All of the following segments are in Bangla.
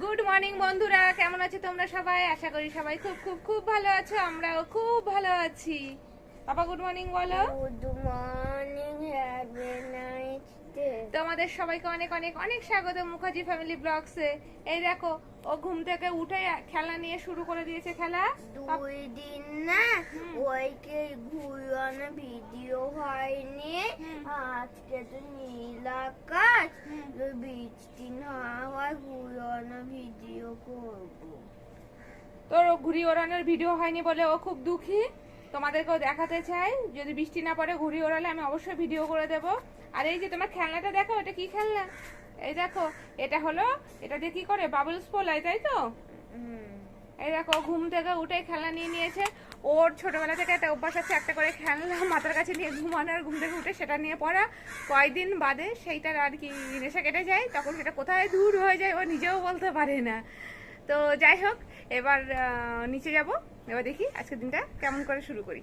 গুড মর্নিং বন্ধুরা, কেমন আছো তোমরা সবাই? আশা করি সবাই খুব খুব খুব ভালো আছো। আমরাও খুব ভালো আছি। পাপা গুড মর্নিং বলো। Good morning, have a nice day. তোমাদের সবাইকে অনেক অনেক অনেক স্বাগত মুখার্জি ফ্যামিলি ব্লগসে। এই দেখো, ও ঘুম থেকে উঠে খেলা নিয়ে শুরু করে দিয়েছে। খেলা 2 দিন না ওইকে ঘুরানো ভিডিও হয়নি। আজকে তো নীল আকাশ, বৃষ্টি না হয় ঘুরানো ভিডিও করবো। তোর ঘুড়ি ওড়ানোর ভিডিও হয়নি বলে ও খুব দুঃখী। তোমাদেরকেও দেখাতে চাই, যদি বৃষ্টি না পড়ে ঘুড়ি ওড়ালে আমি অবশ্যই ভিডিও করে দেবো। আর এই যে তোমার খেলনাটা দেখো, এটা কি খেলনা? এই দেখো, এটা হলো, এটা দিয়ে কি করে বাবলস ফোলায়, তাই তো? এই দেখো, ঘুম থেকে উঠে খেলনা নিয়ে নিয়েছে। ওর ছোটবেলা থেকে একটা অভ্যাস আছে, একটা করে খেলনা মাথার কাছে নিয়ে ঘুমানো, আর ঘুম থেকে উঠে সেটা নিয়ে পড়া। কয়েকদিন বাদে সেইটার আর কি নেশা কেটে যায়, তখন সেটা কোথায় দূর হয়ে যায় ও নিজেও বলতে পারে না। তো যাই হোক, এবার নিচে যাব, এবার দেখি আজকের দিনটা কেমন করে শুরু করি।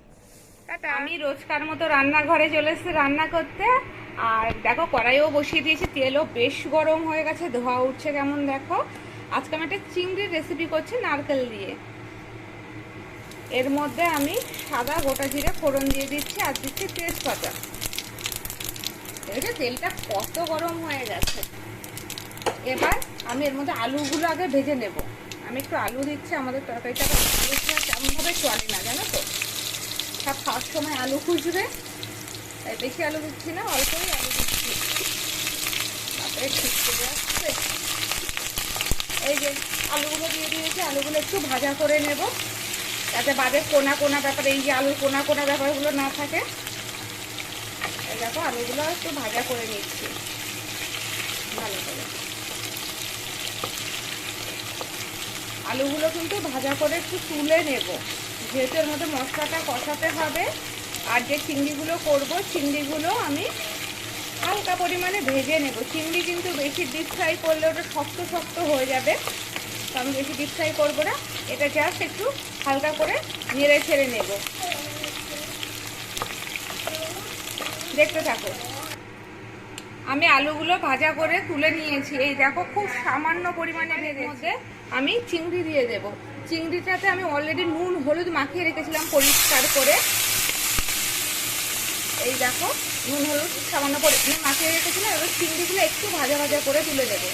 টাটা। আমি রোজকার মতো রান্নাঘরে চলে এসেছি রান্না করতে। আর দেখো, কড়াইও বসিয়ে দিয়েছি, তেলও বেশ গরম হয়ে গেছে, ধোয়া উঠছে কেমন দেখো। আজকে আমি একটা চিংড়ির রেসিপি করছি নারকেল দিয়ে। এর মধ্যে আমি সাদা গোটা জিরে ফোড়ন দিয়ে দিচ্ছি, আর দিচ্ছি তেজপাতা। তেলটা কত গরম হয়ে গেছে। এবার আমি এর মধ্যে আলুগুলো আগে ভেজে নেব। আমি একটু আলু দিচ্ছি, আমাদের তরকারিটা আলু ছাড়া তেমনভাবে চলে না, জানো তো। সব খাওয়ার সময় আলু খুঁজবে, তাই বেশি আলু দিচ্ছি না, অল্পই আলু দিচ্ছি। তারপরে ঠিক করে আসছে। এই যে আলুগুলো দিয়ে দিয়েছি, আলুগুলো একটু ভাজা করে নেব, যাতে বাদে কোনা কোনা ব্যাপার, এই যে আলুর কোনা কোনা ব্যাপারগুলো না থাকে। এই দেখো, আলুগুলো একটু ভাজা করে নিচ্ছি ভালো করে। আলুগুলো কিন্তু ভাজা করে একটু তুলে নেব, যেহেতু এর মধ্যে মশলাটা কষাতে হবে। আর যে চিংড়িগুলো করব, চিংড়িগুলো আমি হালকা পরিমাণে ভেজে নেব। চিংড়ি কিন্তু বেশি ডিপ ফ্রাই করলে ওটা শক্ত শক্ত হয়ে যাবে, তো আমি বেশি ডিপ ফ্রাই করবো না। এটা জাস্ট একটু হালকা করে নেড়ে ছেড়ে নেব। দেখতে থাকো। আমি আলুগুলো ভাজা করে তুলে নিয়েছি। এই দেখো, খুব সামান্য পরিমাণে মধ্যে আমি চিংড়ি দিয়ে দেব। চিংড়িটাতে আমি অলরেডি নুন হলুদ মাখিয়ে রেখেছিলাম পরিষ্কার করে। এই দেখো, নুন হলুদ সামান্য পরিমাণে মাখিয়ে রেখেছিলাম। এবার চিংড়িগুলো একটু ভাজা ভাজা করে তুলে দেবো।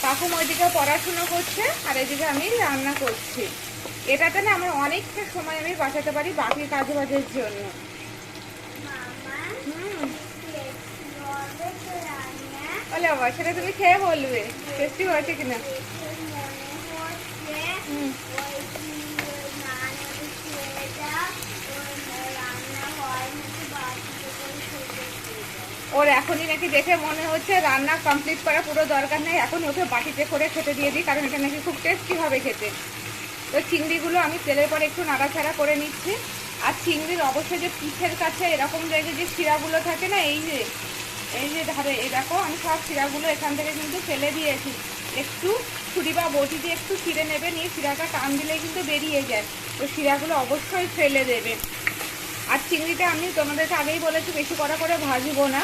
কাকুম ওইদিকে পড়াশুনো করছে, আর এদিকে আমি রান্না করছি। এটাতে না আমার অনেকটা সময় আমি বাঁচাতে পারি বাকি কাজ বাজের জন্য। বলে বাবা, সেটা তুমি খেয়ে বলবে টেস্টি হয়েছে কিনা। ওর এখনই নাকি দেখে মনে হচ্ছে রান্না কমপ্লিট করা পুরো দরকার নেই, এখন ওকে বাটিতে করে খেতে দিয়ে দিই, কারণ এটা নাকি খুব টেস্টি হবে খেতে। তো চিংড়িগুলো আমি তেলের পরে একটু নাড়াচাড়া করে নিচ্ছি। আর চিংড়ির অবশ্যই যে পিঠের কাছে এরকম জায়গায় যে শিরাগুলো থাকে না, এই যে ধারে, এই দেখো আমি সব শিরাগুলো এখান থেকে কিন্তু ফেলে দিয়েছি। একটু ছুরি বা বটি দিয়ে একটু ছিঁড়ে নেবে, নিয়ে শিরাটা টান দিলে কিন্তু বেরিয়ে যায়, তো শিরাগুলো অবশ্যই ফেলে দেবে। আর চিংড়িটা আমি তোমাদেরকে আগেই বলেছি বেশি কড়া করে ভাজবো না।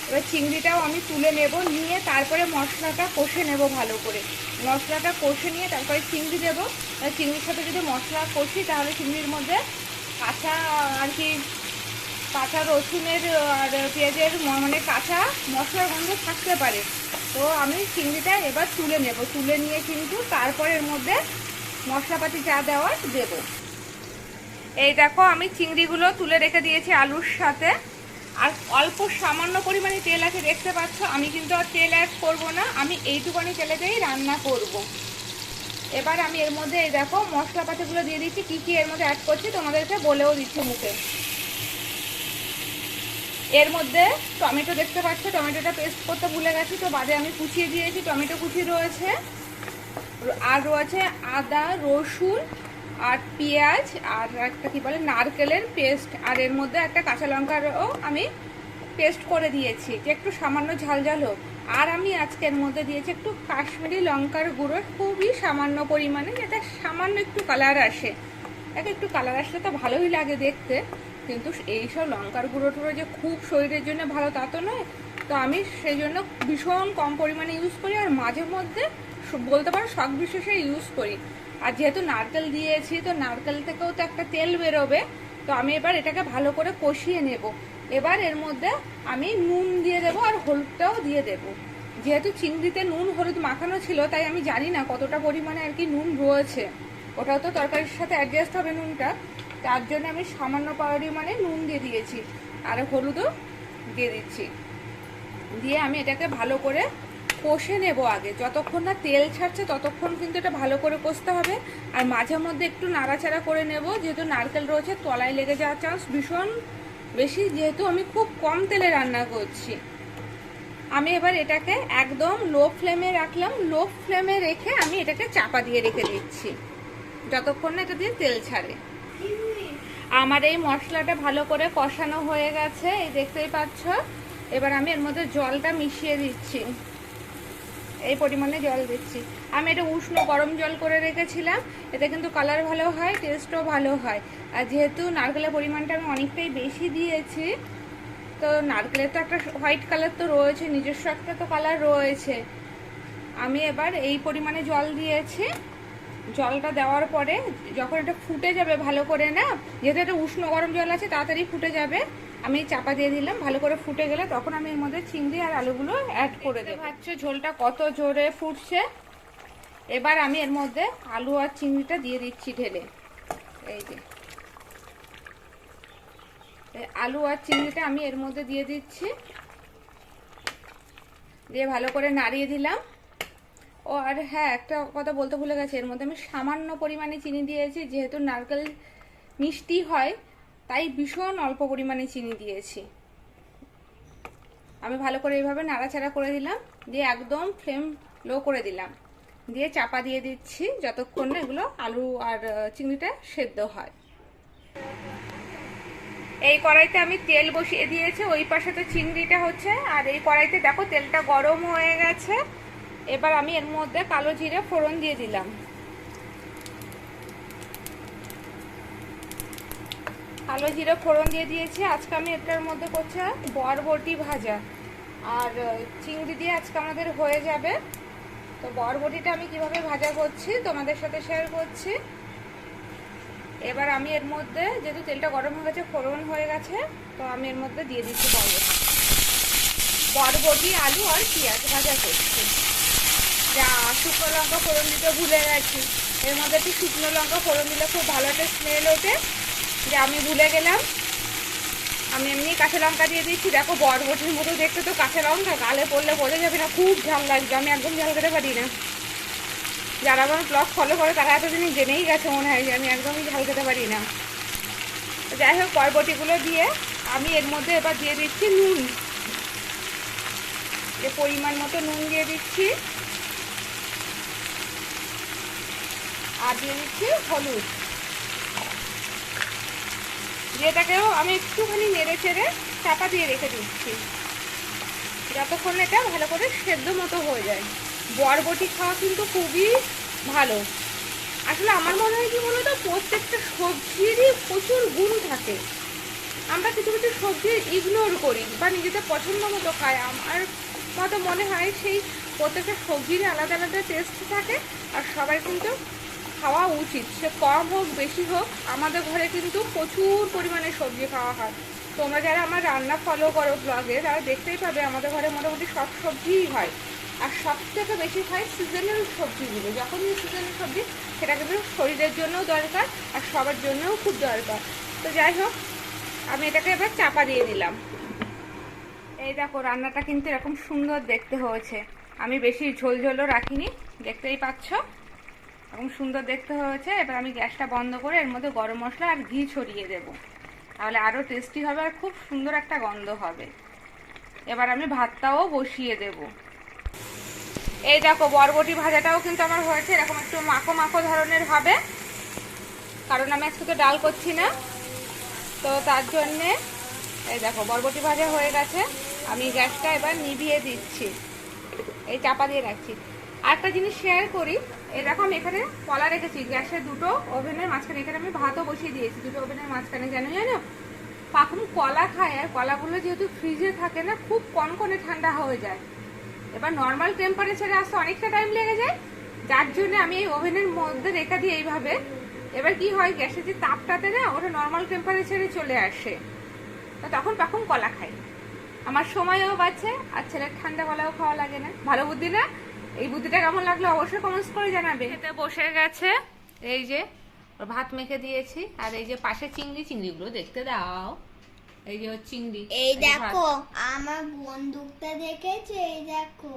এবার চিংড়িটাও আমি তুলে নেব, নিয়ে তারপরে মশলাটা কষে নেব ভালো করে। মশলাটা কষে নিয়ে তারপরে চিংড়ি দেবো। চিংড়ির সাথে যদি মশলা কষি, তাহলে চিংড়ির মধ্যে কাঁচা আর কি কাঁচা রসুনের আর পেঁয়াজের মানে কাঁচা মশলার গন্ধ থাকতে পারে। তো আমি চিংড়িটা এবার তুলে নেব, তুলে নিয়ে কিন্তু তারপরে এর মধ্যে মশলাপাতি যা দেওয়ার দেবো। এই দেখো, আমি চিংড়িগুলো তুলে রেখে দিয়েছি আলুর সাথে। আর অল্প সামান্য পরিমাণে তেল আছে, দেখতে পাচ্ছ। আমি কিন্তু আর তেল অ্যাড করবো না, আমি এইটুকুনি তেলেতেই রান্না করব। এবার আমি এর মধ্যে এই দেখো মশলাপাতিগুলো দিয়ে দিচ্ছি। কী কী এর মধ্যে অ্যাড করছি তোমাদেরকে বলেও দিচ্ছি মুখে। এর মধ্যে টমেটো দেখতে পাচ্ছ, টমেটোটা পেস্ট করতে ভুলে গেছি, তো বাদে আমি কুচিয়ে দিয়েছি। টমেটো কুচি রয়েছে, আর রয়েছে আদা রসুন আর পেঁয়াজ, আর একটা কি বলে নারকেলের পেস্ট, আর এর মধ্যে একটা কাঁচা লঙ্কারও আমি পেস্ট করে দিয়েছি, যে একটু সামান্য ঝাল ঝাল হোক। আর আমি আজকের মধ্যে দিয়েছি একটু কাশ্মীরি লঙ্কার গুঁড়ো, খুবই সামান্য পরিমাণে, যাতে সামান্য একটু কালার আসে। একটু কালার আসলে তো ভালোই লাগে দেখতে, কিন্তু এইসব লঙ্কার গুঁড়ো টুড়ো যে খুব শরীরের জন্য ভালো তা তো নয়। তো তো আমি সেই জন্য ভীষণ কম পরিমাণে ইউজ করি, আর মাঝে মধ্যে বলতে পারো শখ বিশেষে ইউজ করি। আর যেহেতু নারকেল দিয়েছি, তো নারকেল থেকেও তো একটা তেল বেরোবে। তো আমি এবার এটাকে ভালো করে কষিয়ে নেব। এবার এর মধ্যে আমি নুন দিয়ে দেবো আর হলুদটাও দিয়ে দেবো। যেহেতু চিংড়িতে নুন হলুদ মাখানো ছিল, তাই আমি জানি না কতটা পরিমাণে আর কি নুন রয়েছে। ওটাও তো তরকারির সাথে অ্যাডজাস্ট হবে নুনটা, তার জন্য আমি সামান্য পরিমাণে নুন দিয়ে দিয়েছি, আর হলুদও দিয়ে দিচ্ছি। দিয়ে আমি এটাকে ভালো করে কষে নেব। আগে যতক্ষণ না তেল ছাড়ছে ততক্ষণ কিন্তু এটা ভালো করে কষতে হবে। আর মাঝে মধ্যে একটু নাড়াচাড়া করে নেব, যেহেতু নারকেল রয়েছে তলায় লেগে যাওয়ার চান্স ভীষণ বেশি, যেহেতু আমি খুব কম তেলে রান্না করছি। আমি এবার এটাকে একদম লো ফ্লেমে রাখলাম। লো ফ্লেমে রেখে আমি এটাকে চাপা দিয়ে রেখে দিচ্ছি যতক্ষণ না এটা দিয়ে তেল ছাড়ে। আমার এই মশলাটা ভালো করে কষানো হয়ে গেছে, এই দেখতেই পাচ্ছ। এবার আমি এর মধ্যে জলটা মিশিয়ে দিচ্ছি, এই পরিমাণে জল দিচ্ছি। আমি এটা উষ্ণ গরম জল করে রেখেছিলাম, এতে কিন্তু কালার ভালো হয়, টেস্টও ভালো হয়। আর যেহেতু নারকেলের পরিমাণটা আমি অনেকটাই বেশি দিয়েছি, তো নারকেলের তো একটা হোয়াইট কালার তো রয়েছে, নিজস্ব একটা তো কালার রয়েছে। আমি এবার এই পরিমাণে জল দিয়েছি। জলটা দেওয়ার পরে যখন এটা ফুটে যাবে ভালো করে, না যেহেতু এটা উষ্ণ গরম জল আছে তাড়াতাড়ি ফুটে যাবে, আমি চাপা দিয়ে দিলাম। ভালো করে ফুটে গেলে তখন আমি এর মধ্যে চিংড়ি আর আলুগুলো অ্যাড করে দেবো। ভাবছো ঝোলটা কত জোরে ফুটছে। এবার আমি এর মধ্যে আলু আর চিংড়িটা দিয়ে দিচ্ছি ঢেলে। এই যে আলু আর চিংড়িটা আমি এর মধ্যে দিয়ে দিচ্ছি, দিয়ে ভালো করে নাড়িয়ে দিলাম। ও আর হ্যাঁ, একটা কথা বলতে ভুলে গেছি, এর মধ্যে আমি সামান্য পরিমাণে চিনি দিয়েছি। যেহেতু নারকেল মিষ্টি হয়, তাই ভীষণ অল্প পরিমাণে চিনি দিয়েছি। আমি ভালো করে এইভাবে নাড়াচাড়া করে দিলাম, দিয়ে একদম ফ্লেম লো করে দিলাম, দিয়ে চাপা দিয়ে দিচ্ছি যতক্ষণ না এগুলো আলু আর চিংড়িটা সেদ্ধ হয়। এই কড়াইতে আমি তেল বসিয়ে দিয়েছি, ওই পাশে তো চিংড়িটা হচ্ছে, আর এই কড়াইতে দেখো তেলটা গরম হয়ে গেছে। এবার আমি এর মধ্যে কালো জিরে ফোড়ন দিয়ে দিলাম। কালো জিরে ফোড়ন দিয়ে দিয়েছি। আজকে আমি এটার মধ্যে করছি বরবটি ভাজা, আর চিংড়ি দিয়ে আজকে আমাদের হয়ে যাবে। তো বরবটিটা আমি কিভাবে ভাজা করছি তোমাদের সাথে শেয়ার করছি। এবার আমি এর মধ্যে, যেহেতু তেলটা গরম হয়ে গেছে, ফোড়ন হয়ে গেছে, তো আমি এর মধ্যে দিয়ে দিচ্ছি বরবটি, আলু আর পেঁয়াজ ভাজা করছি। যা শুকনো লঙ্কা ফোড়ন দিতে ভুলে গেছি, এর মধ্যে একটু শুকনো লঙ্কা ফোড়ন দিলে খুব ভালো একটা স্মেল ওঠে, যে আমি ভুলে গেলাম। আমি এমনি কাঁচা লঙ্কা দিয়ে দিচ্ছি। দেখো বরবটির মতো দেখতে, তো কাঁচা লঙ্কা গালে পড়লে বোঝা যাবে না, খুব ঝাল লাগবে। আমি একদম ঝাল খেতে পারি না। যারা আমার ব্লগ ফলো করে তারা এতদিনই জেনেই গেছে মনে হয় যে আমি একদমই ঝাল খেতে পারি না। যাই হোক, বরবটিগুলো দিয়ে আমি এর মধ্যে এবার দিয়ে দিচ্ছি নুন, যে পরিমাণ মতো নুন দিয়ে দিচ্ছি, আর দিয়ে দিচ্ছি হলুদ। যেটাকেও আমি একটুখানি নেড়ে চেড়ে চাপা দিয়ে রেখে দিচ্ছি যতক্ষণ এটা ভালো করে সেদ্ধ মতো হয়ে যায়। বরবটি খাওয়া কিন্তু খুবই ভালো। আসলে আমার মনে হয় কি বলতো, প্রত্যেকটা সবজিরই প্রচুর গুণ থাকে। আমরা কিছু কিছু সবজি ইগনোর করি বা নিজেদের পছন্দ মতো খাই। আমার মতো মনে হয় সেই প্রত্যেকটা সবজিরই আলাদা আলাদা টেস্ট থাকে, আর সবাই কিন্তু খাওয়া উচিত। সে কম হোক বেশি হোক, আমাদের ঘরে কিন্তু প্রচুর পরিমাণে সবজি খাওয়া হয়। তোমরা যারা আমার রান্না ফলো করো ব্লগে, তারা দেখতেই পাবে আমাদের ঘরে মোটামুটি সব সবজিই হয়। আর সব থেকে বেশি হয় সিজনাল সবজিগুলো। যখন সিজনাল সবজি, সেটা কিন্তু শরীরের জন্যও দরকার আর সবার জন্যও খুব দরকার। তো যাই হোক, আমি এটাকে এবার চাপা দিয়ে দিলাম। এই দেখো, রান্নাটা কিন্তু এরকম সুন্দর দেখতে হয়েছে। আমি বেশি ঝোল ঝোলও রাখিনি, দেখতেই পাচ্ছ এরকম সুন্দর দেখতে হয়েছে। এবার আমি গ্যাসটা বন্ধ করে এর মধ্যে গরম মশলা আর ঘি ছড়িয়ে দেব, তাহলে আরও টেস্টি হবে আর খুব সুন্দর একটা গন্ধ হবে। এবার আমি ভাতটাও বসিয়ে দেব। এই দেখো, বরবটি ভাজাটাও কিন্তু আমার হয়েছে, এরকম একটু মাখো মাখো ধরনের হবে, কারণ আমি আজকে তো ডাল করছি না, তো তার জন্যে। এই দেখো, বরবটি ভাজা হয়ে গেছে। আমি গ্যাসটা এবার নিভিয়ে দিচ্ছি, এই চাপা দিয়ে রাখছি। আরেকটা জিনিস শেয়ার করি, এই দেখো আমি এখানে কলা রেখেছি গ্যাসের দুটো ওভেনের মাঝখানে। এখানে আমি ভাতও বসিয়ে দিয়েছি দুটো ওভেনের মাঝখানে, জানো। পাখুন কলা খায়, আর কলাগুলো যেহেতু ফ্রিজে থাকে না, খুব কনকনে ঠান্ডা হয়ে যায়। এবার নর্মাল টেম্পারেচারে আসতে অনেকটা টাইম লেগে যায়, যার জন্য আমি এই ওভেনের মধ্যে রেখে দিই এইভাবে। এবার কি হয়, গ্যাসের যে তাপটাতে না ওটা নর্মাল টেম্পারেচারে চলে আসে, তো তখন পাখুন কলা খায়। আমার সময়ও বাঁচে, আর ছেলের ঠান্ডা কলাও খাওয়া লাগে না। ভালো বুদ্ধি না? এই বুদ্ধিটা কেমন লাগলো অবশ্যই কমেন্টস করে জানাবে। খেতে বসে গেছে, এই যে ওর ভাত মেখে দিয়েছি, আর এই যে পাশে চিংড়িগুলো দেখতে দাও। এই যে ওর চিংড়ি, এই যে দেখো ভাত। আমার বন্দুকটা দেখেছে, এই দেখো।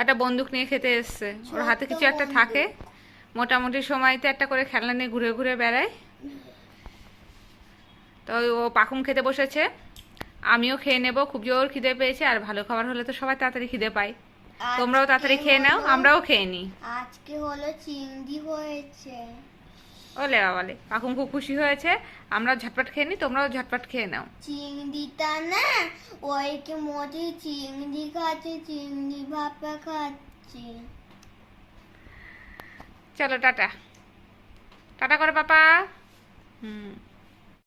একটা বন্দুক নিয়ে খেতে এসছে, ওর হাতে ছোট্ট কিছু একটা বন্দুক। থাকে, মোটামুটি সময়তে একটা করে খেলনা নিয়ে ঘুরে ঘুরে বেড়ায়। তো ও পাখুম খেতে বসেছে, আমিও খেয়ে নেব, খুব জোর খিদে পেয়েছে। আর ভালো খাবার হলে তো সবাই তাড়াতাড়ি খিদে পায়, তোমরাও তাড়াতাড়ি খেয়ে নাও, আমরাও খেয়ে নিই। আজকে হলো চিংড়ি হয়েছে। ওলে বাবালে, পাখুম খুব খুশি হয়েছে। আমরা ঝটপট খেয়ে নিই, তোমরাও ঝটপট খেয়ে নাও। চিংড়িটা না ওইকে মোটে চিংড়ি খাচ্ছে, চিংড়ি ভাপা খাচ্ছে। চলো টাটা, টাটা করে পাপা। হুম।